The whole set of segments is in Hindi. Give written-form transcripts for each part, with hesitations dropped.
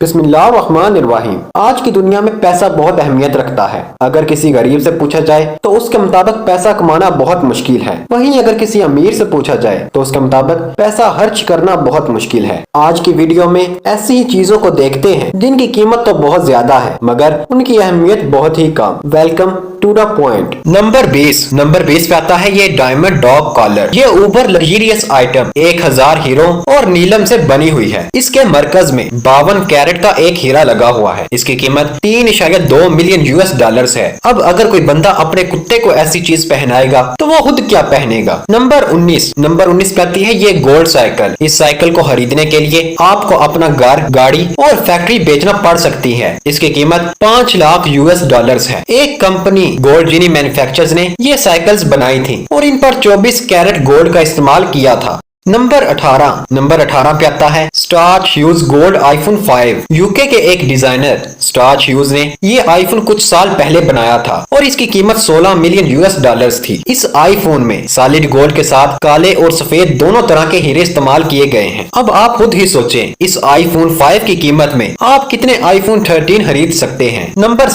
बिस्मिल्लाहिर्रहमानिर्रहीम। आज की दुनिया में पैसा बहुत अहमियत रखता है। अगर किसी गरीब से पूछा जाए तो उसके मुताबिक पैसा कमाना बहुत मुश्किल है। वहीं अगर किसी अमीर से पूछा जाए तो उसके मुताबिक पैसा खर्च करना बहुत मुश्किल है। आज की वीडियो में ऐसी ही चीजों को देखते हैं जिनकी कीमत तो बहुत ज्यादा है मगर उनकी अहमियत बहुत ही कम। Welcome to the point. Number 20 पे आता है ये डायमंड डॉग कॉलर। ये ऊपर लग्जरियस आइटम 1000 हीरो और नीलम से बनी हुई है। इसके मरकज में 52 कैरेट का एक हीरा लगा हुआ है। इसकी कीमत 3.2 मिलियन यूएस डॉलर्स है। अब अगर कोई बंदा अपने कुत्ते को ऐसी चीज पहनाएगा तो वो खुद क्या पहनेगा। नंबर 19 पे आती है ये गोल्ड साइकिल। इस साइकिल को खरीदने के लिए आपको अपना घर, गाड़ी और फैक्ट्री बेचना पड़ सकती है। इसकी कीमत 5 लाख यूएस डॉलर्स है। एक कंपनी गोल्ड जीनी मैन्युफैक्चरर्स ने ये साइकिल्स बनाई थी और इन पर 24 कैरेट गोल्ड का इस्तेमाल किया था। नंबर 18 पे आता है starch huge gold iPhone 5। UK के एक डिजाइनर स्टार्च ह्यूज ने ये आईफोन कुछ साल पहले बनाया था और इसकी कीमत 16 मिलियन यूएस डॉलर्स थी। इस आईफोन में सॉलिड गोल्ड के साथ काले और सफेद दोनों तरह के हीरे इस्तेमाल किए गए हैं। अब आप खुद ही सोचें इस आईफोन 5 की कीमत में आप कितने आईफोन 13 खरीद सकते हैं। नंबर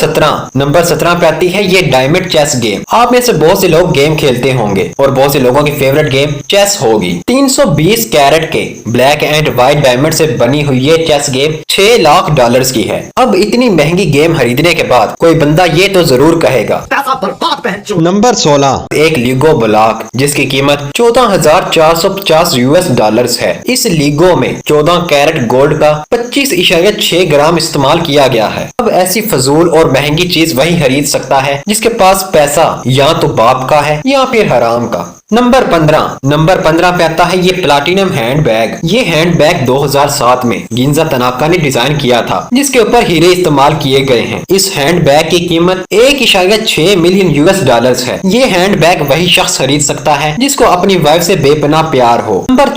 17 पे आती है ये डायमंड चेस गेम। आप में से बहुत से लोग गेम खेलते होंगे और बहुत से लोगों की फेवरेट गेम चेस होगी। 320 कैरेट के ब्लैक एंड व्हाइट डायमंड से बनी हुई ये चेस गेम 6 लाख डॉलर्स की है। अब इतनी महंगी गेम खरीदने के बाद कोई बंदा ये तो जरूर कहेगा पैसा बर्बाद पहन। नंबर 16 एक लीगो ब्लॉक जिसकी कीमत 14,450 यूएस डॉलर्स है। इस लीगो में 14 कैरेट गोल्ड का 25.6 ग्राम इस्तेमाल किया गया है। अब ऐसी फजूल और महंगी चीज वही खरीद सकता है जिसके पास पैसा या तो बाप का है या फिर हराम का। नंबर 15 पे आता है ये प्लाटिनम हैंड बैग। ये हैंड बैग 2007 में गिंजा तनाका ने डिजाइन किया था जिसके ऊपर हीरे इस्तेमाल किए गए हैं। इस हैंड बैग की कीमत 1.6 मिलियन यूएस डॉलर्स है। ये हैंड बैग वही शख्स खरीद सकता है जिसको अपनी वाइफ से बेपनाह प्यार हो। नंबर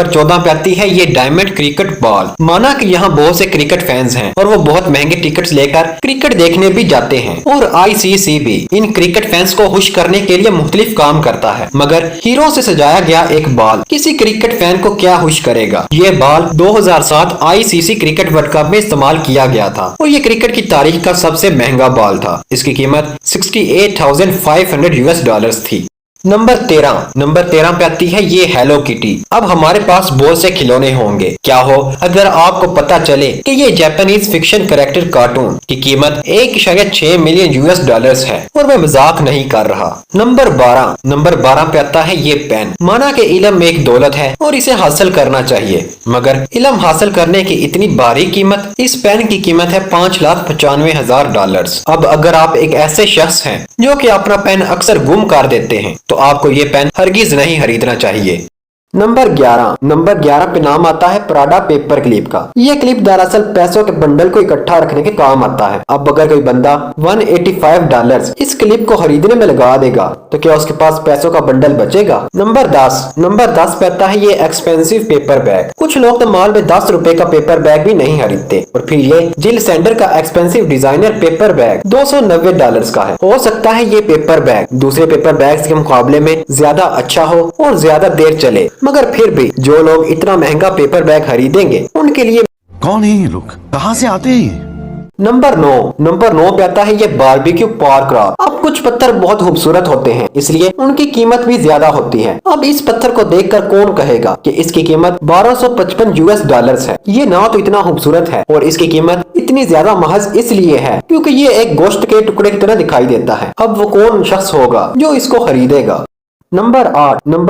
14 पे आती है ये डायमंड क्रिकेट बॉल। माना कि यहाँ बहुत से क्रिकेट फैंस हैं और वो बहुत महंगे टिकट्स लेकर क्रिकेट देखने भी जाते हैं और आईसीसी भी इन क्रिकेट फैंस को खुश करने के लिए मुख्तलिफ काम करता है। मगर हीरो से सजाया गया एक बॉल किसी क्रिकेट फैन को क्या खुश करेगा। ये ball 2007 ICC cricket world cup में इस्तेमाल किया गया था और ये क्रिकेट की तारीख का सबसे महंगा बॉल था। इसकी कीमत 68,500 यूएस डॉलर्स थी। नंबर 13 पे आती है ये हेलो किटी। अब हमारे पास बहुत से खिलौने होंगे। क्या हो अगर आपको पता चले कि ये जापानीज फिक्शन कैरेक्टर कार्टून की कीमत 1.6 मिलियन यूएस डॉलर्स है और मैं मजाक नहीं कर रहा। नंबर 12 पे आता है ये पेन। माना कि इल्म एक दौलत है और इसे हासिल करना चाहिए मगर इल्म हासिल करने की इतनी भारी कीमत, इस पेन की कीमत है 5,95,000 डॉलर्स। अब अगर आप एक ऐसे शख्स हैं जो कि अपना पेन अक्सर गुम कर देते हैं तो आपको ये पेन हरगिज नहीं खरीदना चाहिए। नंबर 11 पे नाम आता है प्राडा पेपर क्लिप का। ये क्लिप दरअसल पैसों के बंडल को इकट्ठा रखने के काम आता है। अब अगर कोई बंदा 185 डॉलर्स इस क्लिप को खरीदने में लगा देगा तो क्या उसके पास पैसों का बंडल बचेगा। नंबर 10 पे आता है ये एक्सपेंसिव पेपर बैग। कुछ लोग तो माल में 10 रुपए का पेपर बैग भी नहीं खरीदते और फिर ये जिल सेंडर का expensive designer paper bag 290 dollars का है। हो सकता है ये पेपर बैग दूसरे पेपर बैग्स के मुकाबले में ज्यादा अच्छा हो और ज्यादा देर चले, मगर फिर भी जो लोग इतना महंगा पेपर बैग खरीदेंगे उनके लिए कौन है ये लोग, कहां से आते हैं? नंबर 9 पे आता है ये बारबेक्यू पार्क रॉक। अब कुछ पत्थर बहुत खूबसूरत होते हैं इसलिए उनकी कीमत भी ज्यादा होती है। अब इस पत्थर को देखकर कौन कहेगा कि इसकी कीमत 1255 यूएस डॉलर्स है। ये ना तो इतना खूबसूरत है और इसकी कीमत इतनी ज्यादा महज इसलिए है क्योंकि ये एक गोश्त के टुकड़े की तरह दिखाई देता है। अब वो कौन शख्स होगा जो इसको खरीदेगा। नंबर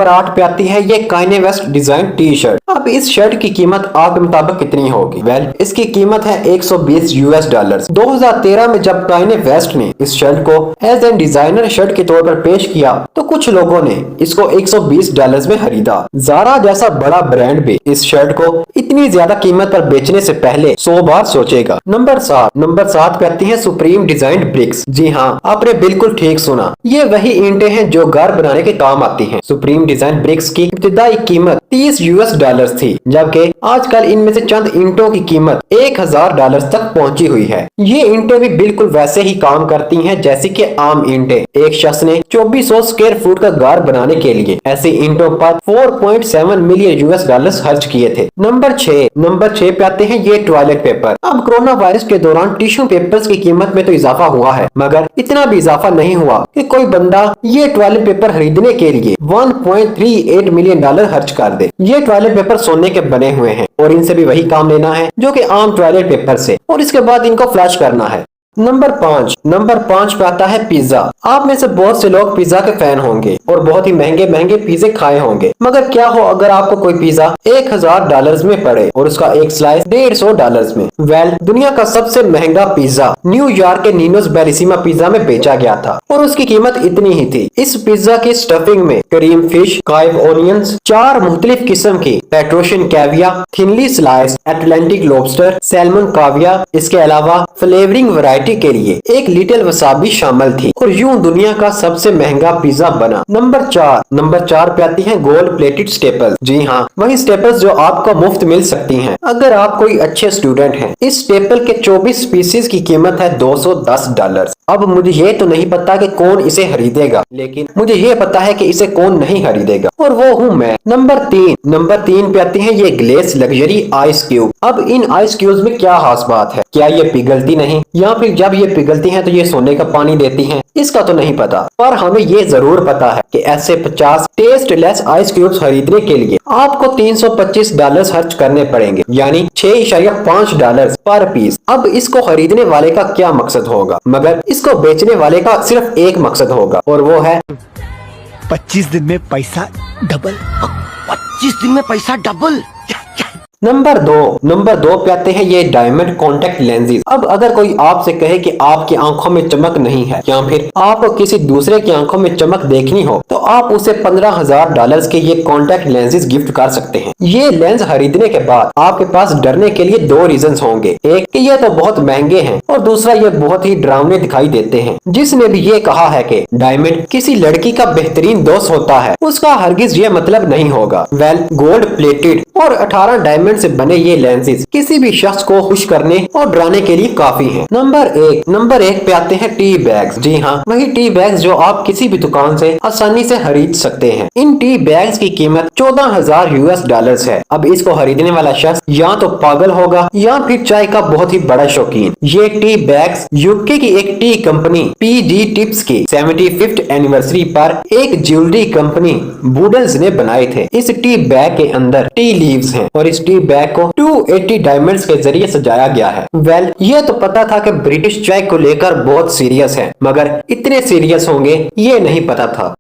8 पे आती है ये काइने वेस्ट डिजाइन टी शर्ट। अब इस शर्ट की कीमत आपके मुताबिक कितनी होगी। इसकी कीमत है 120 यूएस डॉलर्स। 2013 में जब काइने वेस्ट ने इस शर्ट को एज एन डिजाइनर शर्ट के तौर पर पेश किया तो कुछ लोगों ने इसको 120 डॉलर्स में खरीदा। ज़ारा जैसा बड़ा ब्रांड भी इस शर्ट को इतनी ज्यादा कीमत पर बेचने से पहले 100 बार सोचेगा। नंबर 7 पे आती है सुप्रीम डिजाइन ब्रिक्स। जी हाँ, आपने बिल्कुल ठीक सुना, ये वही ईंटें हैं जो घर बनाने के काम आती हैं। सुप्रीम डिजाइन ब्रिक्स की इब्तिदाई कीमत $30 थी, जबकि आजकल इनमें से चंद ईंटों की कीमत $1000 तक पहुंची हुई है। ये ईंटें भी बिल्कुल वैसे ही काम करती हैं जैसे कि आम ईंटें। एक शख्स ने 2400 स्क्वायर फुट का घर बनाने के लिए ऐसी ईंटों पर $4.7 मिलियन खर्च किए थे। नंबर 6 पे आते हैं ये टॉयलेट पेपर। अब कोरोना वायरस के दौरान टिश्यू पेपर्स की कीमत में तो इजाफा हुआ है, मगर इतना भी इजाफा नहीं हुआ कि कोई बंदा ये टॉयलेट पेपर खरीदने के लिए $1.38 मिलियन खर्च कर दे। ये टॉयलेट पेपर सोने के बने हुए हैं और इनसे भी वही काम लेना है जो कि आम टॉयलेट पेपर से, और इसके बाद इनको फ्लश करना है। नंबर 5 पे आता है पिज्जा। आप में से बहुत से लोग पिज्जा के फैन होंगे और बहुत ही महंगे महंगे पिज्जे खाए होंगे, मगर क्या हो अगर आपको कोई पिज्जा $1000 में पड़े और उसका एक स्लाइस $150 में। दुनिया का सबसे महंगा पिज्जा न्यूयॉर्क के नीनोस बेलिसिमा पिज्जा में बेचा गया था और उसकी कीमत इतनी ही थी। इस पिज्जा की स्टफिंग में क्रीम फिश, काइव ओनियंस, 4 मुख्तलिफ किस्म की Petrossian caviar, thinly sliced Atlantic lobster, salmon caviar, इसके अलावा फ्लेवरिंग वैरायटी के लिए एक लिटिल वसाबी शामिल थी और यूं दुनिया का सबसे महंगा पिज्जा बना। नंबर 4 पे आती हैं गोल्ड प्लेटेड स्टेपल। जी हाँ, वही स्टेपल्स जो आपको मुफ्त मिल सकती हैं अगर आप कोई अच्छे स्टूडेंट हैं। इस स्टेपल के 24 पीसेस की कीमत है $210। अब मुझे ये तो नहीं पता कि कौन इसे खरीदेगा, लेकिन मुझे ये पता है कि इसे कौन नहीं खरीदेगा, और वो हूँ मैं। नंबर 3 पे आती हैं ये ग्लेस लग्जरी आइस क्यूब। अब इन आइस क्यूब्स में क्या खास बात है? क्या ये पिघलती नहीं, या फिर जब ये पिघलती हैं तो ये सोने का पानी देती हैं? इसका तो नहीं पता, पर हमें ये जरूर पता है कि ऐसे 50 टेस्टलेस आइस क्यूब्स खरीदने के लिए आपको $325 खर्च करने पड़ेंगे, यानी $6.5 पर पीस। अब इसको खरीदने वाले का क्या मकसद होगा, मगर इसको बेचने वाले का सिर्फ एक मकसद होगा, और वो है 25 दिन में पैसा डबल। 25 दिन में पैसा डबल। नंबर 2 पे आते हैं ये डायमंड कॉन्टेक्ट लेंसेज। अब अगर कोई आपसे कहे कि आपकी आंखों में चमक नहीं है, या फिर आपको किसी दूसरे की आंखों में चमक देखनी हो, तो आप उसे $15,000 के ये कॉन्टेक्ट लेंसेज गिफ्ट कर सकते हैं। ये लेंस खरीदने के बाद आपके पास डरने के लिए 2 रीजंस होंगे। एक कि ये तो बहुत महंगे हैं, और दूसरा ये बहुत ही डरावने दिखाई देते हैं। जिसने भी ये कहा है कि डायमंड किसी लड़की का बेहतरीन दोस्त होता है, उसका हरगिज ये मतलब नहीं होगा। गोल्ड प्लेटेड और 18 डायमंड से बने ये लेंसेज किसी भी शख्स को खुश करने और डराने के लिए काफी हैं। नंबर 1 पे आते हैं टी बैग्स। जी हाँ, वही टी बैग्स जो आप किसी भी दुकान से आसानी से खरीद सकते हैं। इन टी बैग्स की कीमत $14,000 है। अब इसको खरीदने वाला शख्स या तो पागल होगा या फिर चाय का बहुत ही बड़ा शौकीन। ये टी बैग्स यूके की एक टी कंपनी पीजी टिप्स की 75th एनिवर्सरी पर एक ज्वेलरी कंपनी बूडल्स ने बनाए थे। इस टी बैग के अंदर टी लीव्स हैं और इस टी बैग को 280 डायमंड्स के जरिए सजाया गया है। ये तो पता था कि ब्रिटिश चाय को लेकर बहुत सीरियस है, मगर इतने सीरियस होंगे ये नहीं पता था।